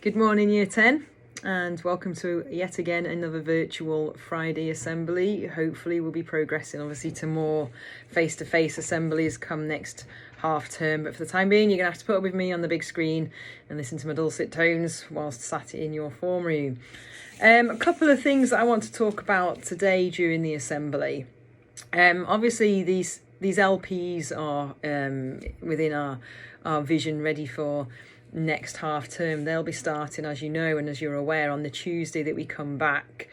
Good morning, Year 10, and welcome to yet again another virtual Friday assembly. Hopefully we'll be progressing obviously to more face-to-face assemblies come next half term, but for the time being you're going to have to put up with me on the big screen and listen to my dulcet tones whilst sat in your form room. A couple of things that I want to talk about today during the assembly. Obviously these LPs are within our vision ready for next half term. They'll be starting, as you know and as you're aware, on the Tuesday that we come back.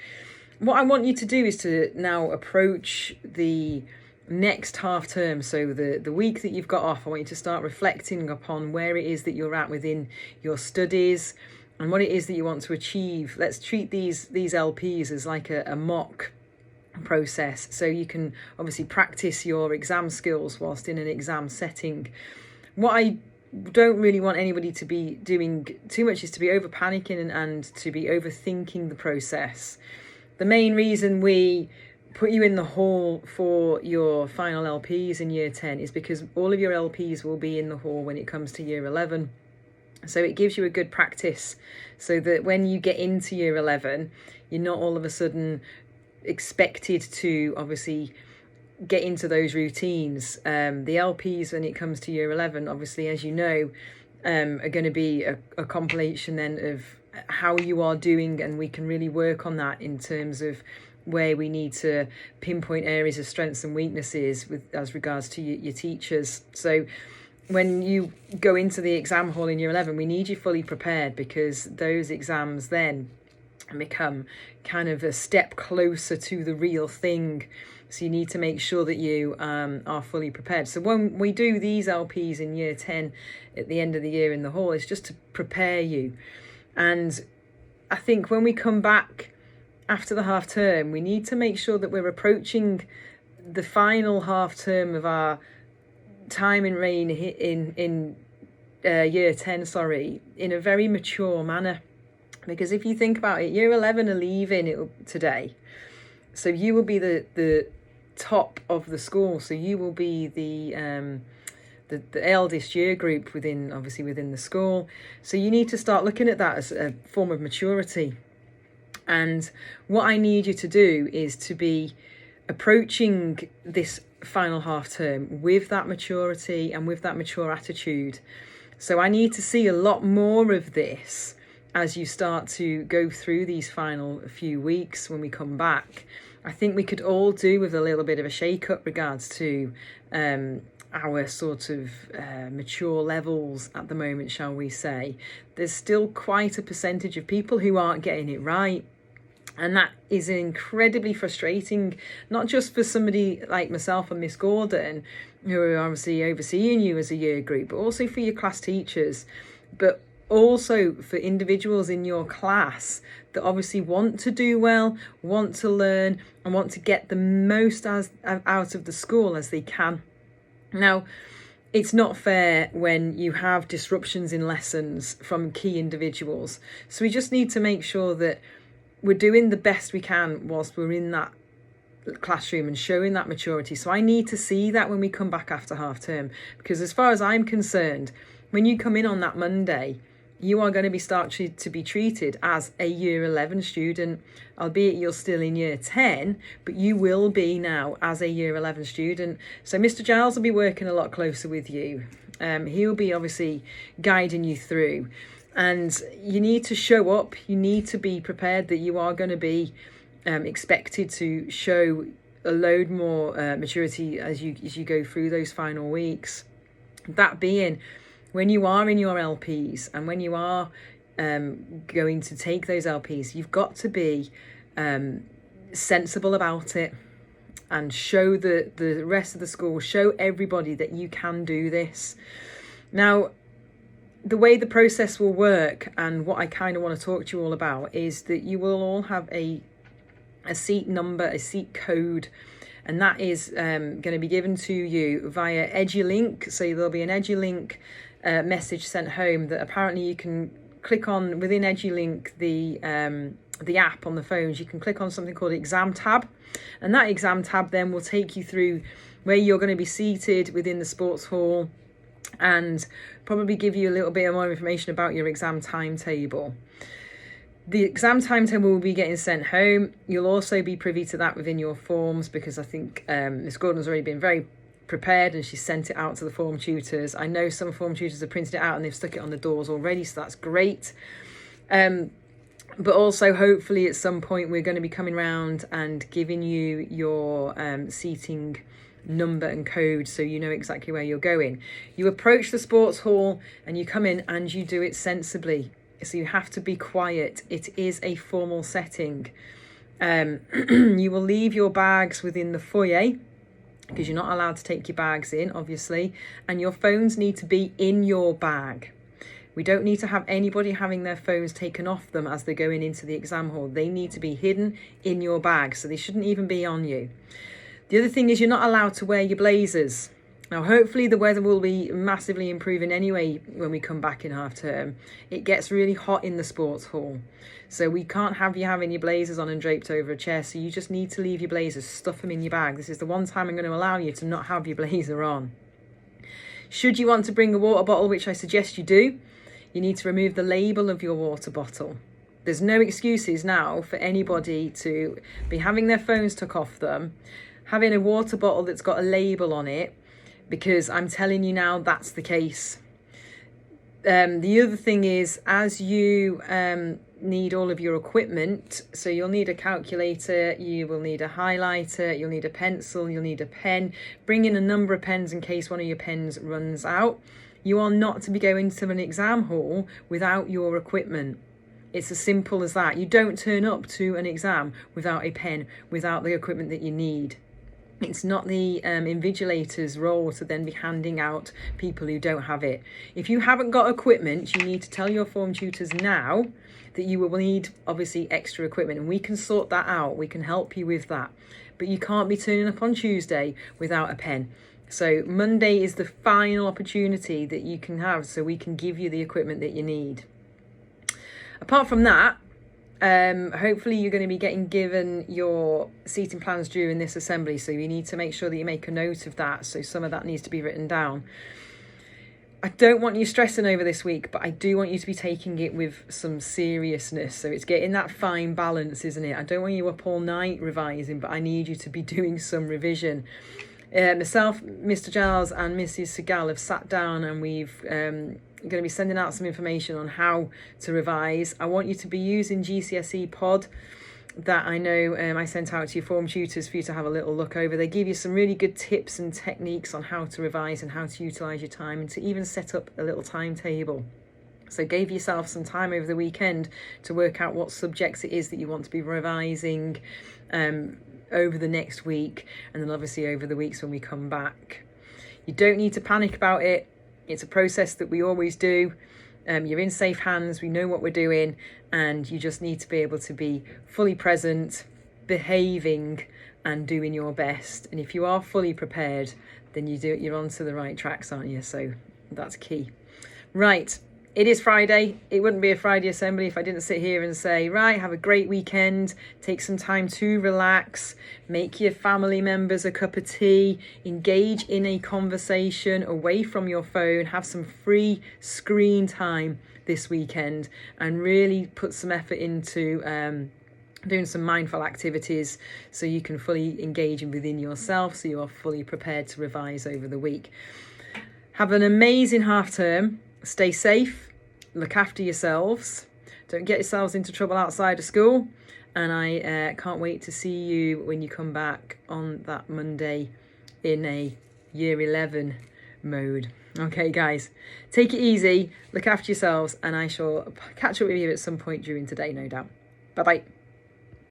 What I want you to do is to now approach the next half term, so the week that you've got off. I want you to start reflecting upon where it is that you're at within your studies and what it is that you want to achieve. Let's treat these LPs as like a mock process, so you can obviously practice your exam skills whilst in an exam setting. What I don't really want anybody to be doing too much is to be over panicking and to be overthinking the process. The main reason we put you in the hall for your final LPs in year 10 is because all of your LPs will be in the hall when it comes to year 11. So it gives you a good practice so that when you get into year 11, you're not all of a sudden expected to obviously get into those routines. The LPs when it comes to year 11, obviously, as you know, are going to be a compilation then of how you are doing, and we can really work on that in terms of where we need to pinpoint areas of strengths and weaknesses with as regards to your teachers. So when you go into the exam hall in year 11, we need you fully prepared, because those exams then become kind of a step closer to the real thing. So you need to make sure that you are fully prepared. So when we do these LPs in year 10 at the end of the year in the hall, it's just to prepare you. And I think when we come back after the half term, we need to make sure that we're approaching the final half term of our time in reign in year 10, in a very mature manner. Because if you think about it, year 11 are leaving today. So you will be the top of the school. So you will be the eldest year group within the school. So you need to start looking at that as a form of maturity. And what I need you to do is to be approaching this final half term with that maturity and with that mature attitude. So I need to see a lot more of this as you start to go through these final few weeks when we come back. I think we could all do with a little bit of a shake-up regards to our sort of mature levels at the moment, shall we say. There's still quite a percentage of people who aren't getting it right. And that is incredibly frustrating, not just for somebody like myself and Miss Gordon, who are obviously overseeing you as a year group, but also for your class teachers, but also for individuals in your class that obviously want to do well, want to learn, and want to get the most out of the school as they can. Now, it's not fair when you have disruptions in lessons from key individuals. So we just need to make sure that we're doing the best we can whilst we're in that classroom and showing that maturity. So I need to see that when we come back after half term, because as far as I'm concerned, when you come in on that Monday, you are going to be started to be treated as a year 11 student, albeit you're still in year 10, but you will be now as a year 11 student. So Mr. Giles will be working a lot closer with you. He'll be obviously guiding you through, and you need to show up. You need to be prepared that you are going to be expected to show a load more maturity as you go through those final weeks. That being, when you are in your LPs and when you are going to take those LPs, you've got to be sensible about it and show the rest of the school, show everybody that you can do this. Now, the way the process will work and what I kind of want to talk to you all about is that you will all have a seat number, a seat code, and that is going to be given to you via EduLink. So there'll be an EduLink message sent home that apparently you can click on within EduLink, the app on the phones. You can click on something called Exam Tab, and that Exam Tab then will take you through where you're going to be seated within the sports hall, and probably give you a little bit more information about your exam timetable. The exam timetable will be getting sent home. You'll also be privy to that within your forms, because I think Miss Gordon's already been very prepared and she sent it out to the form tutors. I know some form tutors have printed it out and they've stuck it on the doors already, so that's great. But also hopefully at some point we're going to be coming round and giving you your seating number and code, so you know exactly where you're going. You approach the sports hall and you come in and you do it sensibly. So you have to be quiet. It is a formal setting. You will leave your bags within the foyer, because you're not allowed to take your bags in, obviously. And your phones need to be in your bag. We don't need to have anybody having their phones taken off them as they're going into the exam hall. They need to be hidden in your bag, so they shouldn't even be on you. The other thing is you're not allowed to wear your blazers. Now, hopefully the weather will be massively improving anyway when we come back in half term. It gets really hot in the sports hall. So we can't have you having your blazers on and draped over a chair. So you just need to leave your blazers, stuff them in your bag. This is the one time I'm going to allow you to not have your blazer on. Should you want to bring a water bottle, which I suggest you do, you need to remove the label of your water bottle. There's no excuses now for anybody to be having their phones took off them, having a water bottle that's got a label on it, because I'm telling you now that's the case. The other thing is, as you need all of your equipment, so you'll need a calculator, you will need a highlighter, you'll need a pencil, you'll need a pen. Bring in a number of pens in case one of your pens runs out. You are not to be going to an exam hall without your equipment. It's as simple as that. You don't turn up to an exam without a pen, without the equipment that you need. It's not the invigilator's role to then be handing out people who don't have it. If you haven't got equipment, you need to tell your form tutors now that you will need, obviously, extra equipment, and we can sort that out. We can help you with that. But you can't be turning up on Tuesday without a pen. So Monday is the final opportunity that you can have, so we can give you the equipment that you need. Apart from that, hopefully you're going to be getting given your seating plans during this assembly, so you need to make sure that you make a note of that, so some of that needs to be written down. I don't want you stressing over this week, but I do want you to be taking it with some seriousness, so it's getting that fine balance, isn't it? I don't want you up all night revising, but I need you to be doing some revision. Myself, Mr. Giles and Mrs. Segal have sat down and we've going to be sending out some information on how to revise. I want you to be using GCSE Pod that I know I sent out to your form tutors for you to have a little look over. They give you some really good tips and techniques on how to revise and how to utilise your time, and to even set up a little timetable. So give yourself some time over the weekend to work out what subjects it is that you want to be revising over the next week, and then obviously over the weeks when we come back. You don't need to panic about it. It's a process that we always do. You're in safe hands. We know what we're doing, and you just need to be able to be fully present, behaving and doing your best. And if you are fully prepared, then you're onto the right tracks, aren't you? So that's key. Right. It is Friday. It wouldn't be a Friday assembly if I didn't sit here and say, right, have a great weekend, take some time to relax, make your family members a cup of tea, engage in a conversation away from your phone, have some free screen time this weekend, and really put some effort into doing some mindful activities so you can fully engage within yourself, so you are fully prepared to revise over the week. Have an amazing half term. Stay safe, look after yourselves, don't get yourselves into trouble outside of school, and I can't wait to see you when you come back on that Monday in a Year 11 mode. Okay, guys, take it easy, look after yourselves, and I shall catch up with you at some point during today, no doubt. Bye-bye.